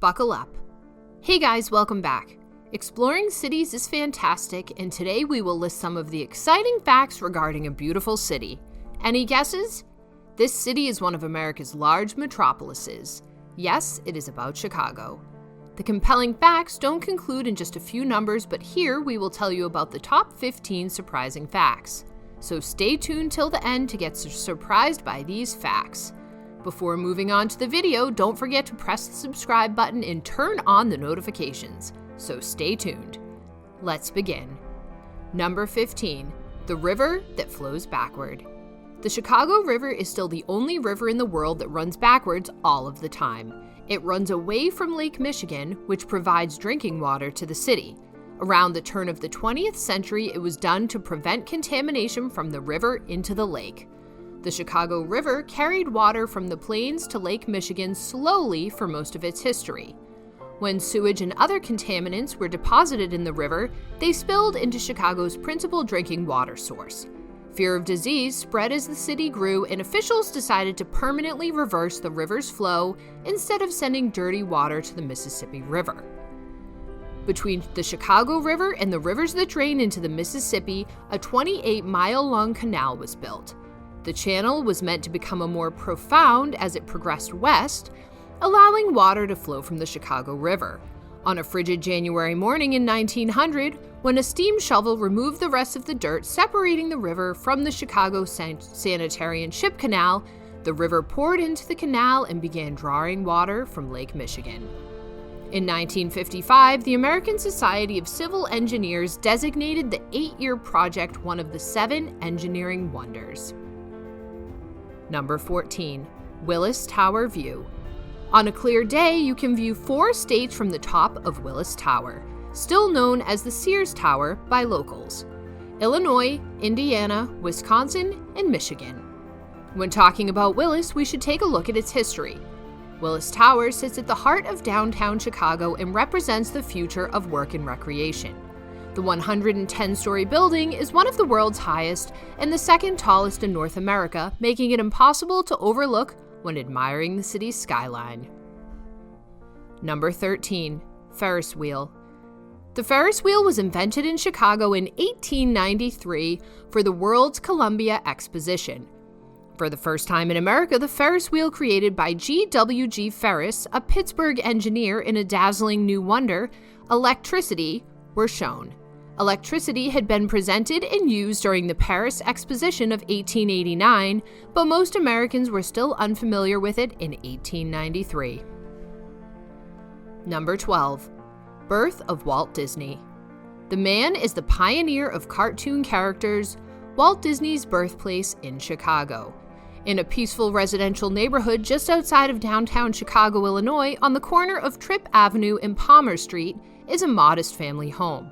Buckle up. Hey guys, welcome back. Exploring cities is fantastic, and today we will list some of the exciting facts regarding a beautiful city. Any guesses? This city is one of America's large metropolises. Yes, it is about Chicago. The compelling facts don't conclude in just a few numbers, but here we will tell you about the top 15 surprising facts. So stay tuned till the end to get surprised by these facts. Before moving on to the video, don't forget to press the subscribe button and turn on the notifications. So stay tuned. Let's begin. Number 15, the river that flows backward. The Chicago River is still the only river in the world that runs backwards all of the time. It runs away from Lake Michigan, which provides drinking water to the city. Around the turn of the 20th century, it was done to prevent contamination from the river into the lake. The Chicago River carried water from the plains to Lake Michigan slowly for most of its history. When sewage and other contaminants were deposited in the river, they spilled into Chicago's principal drinking water source. Fear of disease spread as the city grew, and officials decided to permanently reverse the river's flow instead of sending dirty water to the Mississippi River. Between the Chicago River and the rivers that drain into the Mississippi, a 28-mile-long canal was built. The channel was meant to become more profound as it progressed west, allowing water to flow from the Chicago River. On a frigid January morning in 1900, when a steam shovel removed the rest of the dirt separating the river from the Chicago Sanitarian Ship Canal, the river poured into the canal and began drawing water from Lake Michigan. In 1955, the American Society of Civil Engineers designated the 8-year project one of the 7 engineering wonders. Number 14, Willis Tower View. On a clear day, you can view 4 states from the top of Willis Tower, still known as the Sears Tower by locals: Illinois, Indiana, Wisconsin, and Michigan. When talking about Willis, we should take a look at its history. Willis Tower sits at the heart of downtown Chicago and represents the future of work and recreation. The 110-story building is one of the world's highest and the second tallest in North America, making it impossible to overlook when admiring the city's skyline. Number 13, Ferris wheel. The Ferris wheel was invented in Chicago in 1893 for the World's Columbia Exposition. For the first time in America, the Ferris wheel created by G.W.G. Ferris, a Pittsburgh engineer in a dazzling new wonder, electricity, were shown. Electricity had been presented and used during the Paris Exposition of 1889, but most Americans were still unfamiliar with it in 1893. Number 12, birth of Walt Disney. The man is the pioneer of cartoon characters, Walt Disney's birthplace in Chicago. In a peaceful residential neighborhood just outside of downtown Chicago, Illinois, on the corner of Tripp Avenue and Palmer Street, is a modest family home.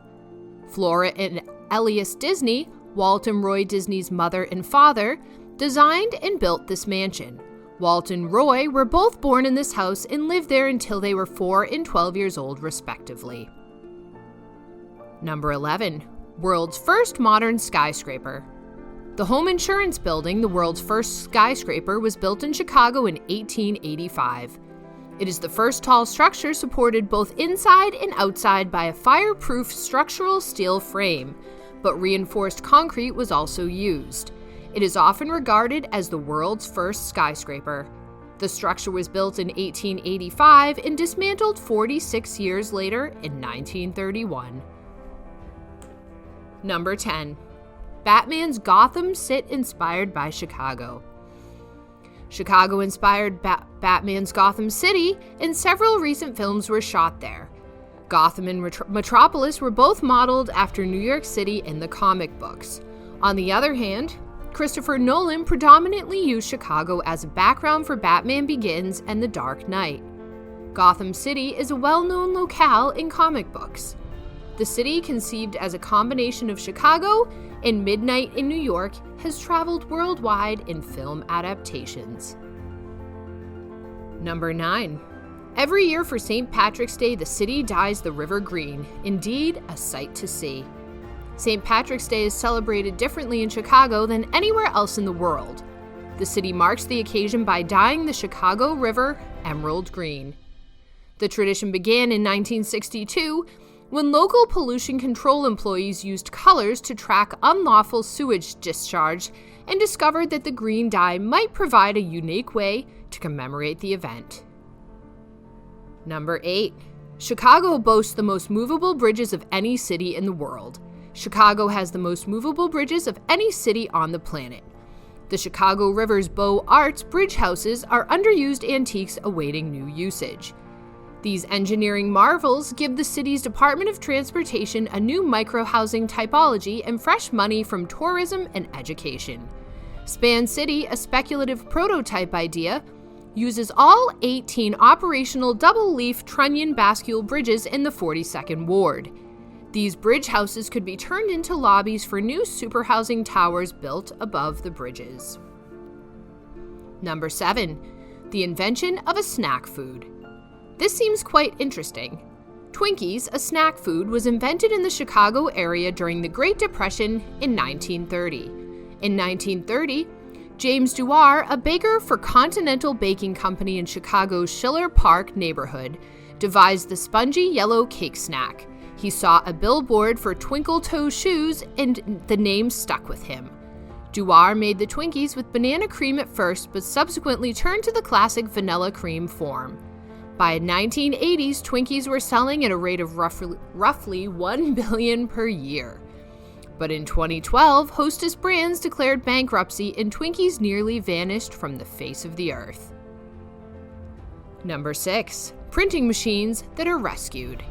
Flora and Elias Disney, Walt and Roy Disney's mother and father, designed and built this mansion. Walt and Roy were both born in this house and lived there until they were 4 and 12 years old, respectively. Number 11, world's first modern skyscraper. The home insurance building, the world's first skyscraper, was built in Chicago in 1885. It is the first tall structure supported both inside and outside by a fireproof structural steel frame, but reinforced concrete was also used. It is often regarded as the world's first skyscraper. The structure was built in 1885 and dismantled 46 years later in 1931. Number 10, Batman's Gotham set inspired by Chicago. Chicago inspired Batman's Gotham City, and several recent films were shot there. Gotham and Metropolis were both modeled after New York City in the comic books. On the other hand, Christopher Nolan predominantly used Chicago as a background for Batman Begins and The Dark Knight. Gotham City is a well-known locale in comic books. The city, conceived as a combination of Chicago and Midnight in New York, has traveled worldwide in film adaptations. Number 9. Every year for St. Patrick's Day, the city dyes the river green. Indeed, a sight to see. St. Patrick's Day is celebrated differently in Chicago than anywhere else in the world. The city marks the occasion by dyeing the Chicago River emerald green. The tradition began in 1962 when local pollution control employees used colors to track unlawful sewage discharge and discovered that the green dye might provide a unique way to commemorate the event. Number 8. Chicago boasts the most movable bridges of any city in the world. Chicago has the most movable bridges of any city on the planet. The Chicago River's Beaux Arts bridge houses are underused antiques awaiting new usage. These engineering marvels give the city's Department of Transportation a new micro-housing typology and fresh money from tourism and education. Span City, a speculative prototype idea, uses all 18 operational double-leaf trunnion bascule bridges in the 42nd Ward. These bridge houses could be turned into lobbies for new superhousing towers built above the bridges. Number 7. The invention of a snack food. This seems quite interesting. Twinkies, a snack food, was invented in the Chicago area during the Great Depression in 1930. In 1930, James Dewar, a baker for Continental Baking Company in Chicago's Schiller Park neighborhood, devised the spongy yellow cake snack. He saw a billboard for twinkle toe shoes and the name stuck with him. Dewar made the Twinkies with banana cream at first, but subsequently turned to the classic vanilla cream form. By the 1980s, Twinkies were selling at a rate of roughly $1 billion per year. But in 2012, Hostess Brands declared bankruptcy and Twinkies nearly vanished from the face of the earth. Number 6. Printing machines that are rescued.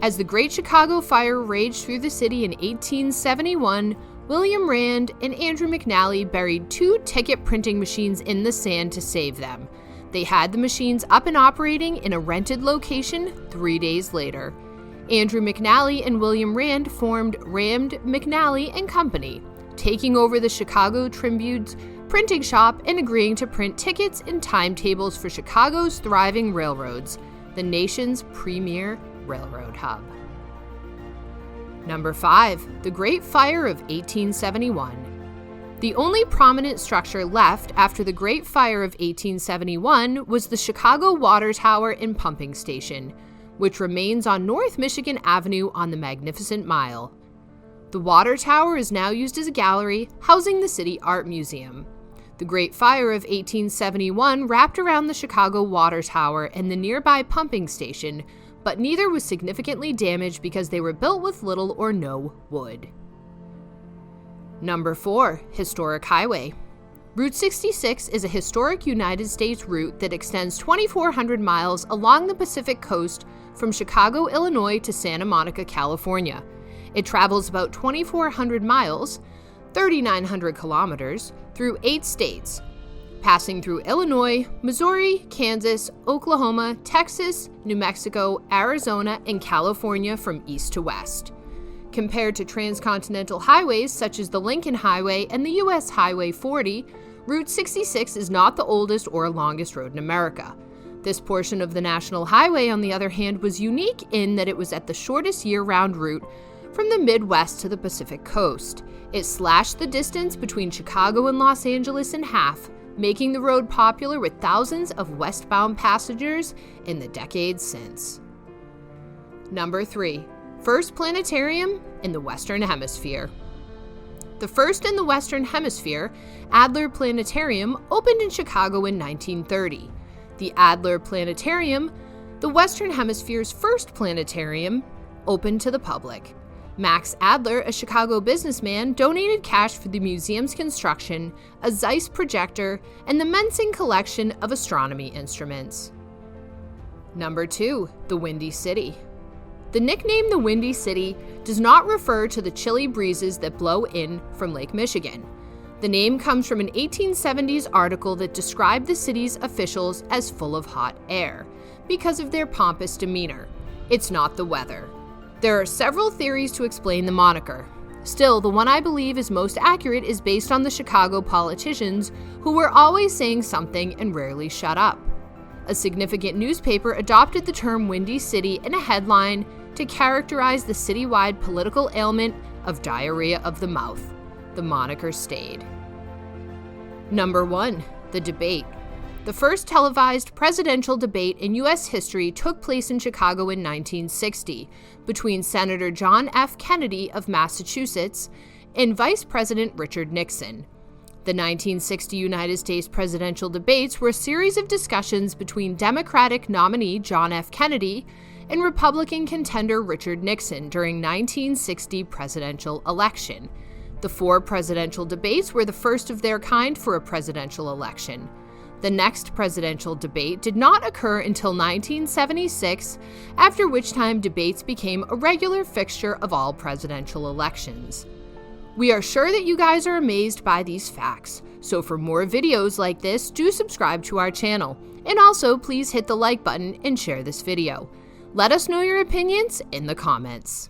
As the Great Chicago Fire raged through the city in 1871, William Rand and Andrew McNally buried 2 ticket printing machines in the sand to save them. They had the machines up and operating in a rented location 3 days later. Andrew McNally and William Rand formed Rand, McNally and Company, taking over the Chicago Tribune's printing shop and agreeing to print tickets and timetables for Chicago's thriving railroads, the nation's premier railroad hub. Number 5. The Great Fire of 1871. The only prominent structure left after the Great Fire of 1871 was the Chicago Water Tower and Pumping Station, which remains on North Michigan Avenue on the Magnificent Mile. The water tower is now used as a gallery, housing the City Art Museum. The Great Fire of 1871 wrapped around the Chicago Water Tower and the nearby pumping station, but neither was significantly damaged because they were built with little or no wood. Number 4. Historic Highway. Route 66 is a historic United States route that extends 2,400 miles along the Pacific Coast from Chicago, Illinois to Santa Monica, California. It travels about 2,400 miles, 3,900 kilometers, through 8 states, passing through Illinois, Missouri, Kansas, Oklahoma, Texas, New Mexico, Arizona, and California from east to west. Compared to transcontinental highways such as the Lincoln Highway and the U.S. Highway 40, Route 66 is not the oldest or longest road in America. This portion of the National Highway, on the other hand, was unique in that it was at the shortest year-round route from the Midwest to the Pacific Coast. It slashed the distance between Chicago and Los Angeles in half, making the road popular with thousands of westbound passengers in the decades since. Number 3. First planetarium in the Western Hemisphere. The first in the Western Hemisphere, Adler Planetarium, opened in Chicago in 1930. The Adler Planetarium, the Western Hemisphere's first planetarium, opened to the public. Max Adler, a Chicago businessman, donated cash for the museum's construction, a Zeiss projector, and the Mensing collection of astronomy instruments. Number 2. The Windy City. The nickname the Windy City does not refer to the chilly breezes that blow in from Lake Michigan. The name comes from an 1870s article that described the city's officials as full of hot air because of their pompous demeanor. It's not the weather. There are several theories to explain the moniker. Still, the one I believe is most accurate is based on the Chicago politicians who were always saying something and rarely shut up. A significant newspaper adopted the term Windy City in a headline to characterize the citywide political ailment of diarrhea of the mouth. The moniker stayed. Number 1. The Debate. The first televised presidential debate in U.S. history took place in Chicago in 1960 between Senator John F. Kennedy of Massachusetts and Vice President Richard Nixon. The 1960 United States presidential debates were a series of discussions between Democratic nominee John F. Kennedy and Republican contender Richard Nixon during 1960 presidential election. The 4 presidential debates were the first of their kind for a presidential election. The next presidential debate did not occur until 1976, after which time debates became a regular fixture of all presidential elections. We are sure that you guys are amazed by these facts, so for more videos like this, do subscribe to our channel, and also please hit the like button and share this video. Let us know your opinions in the comments.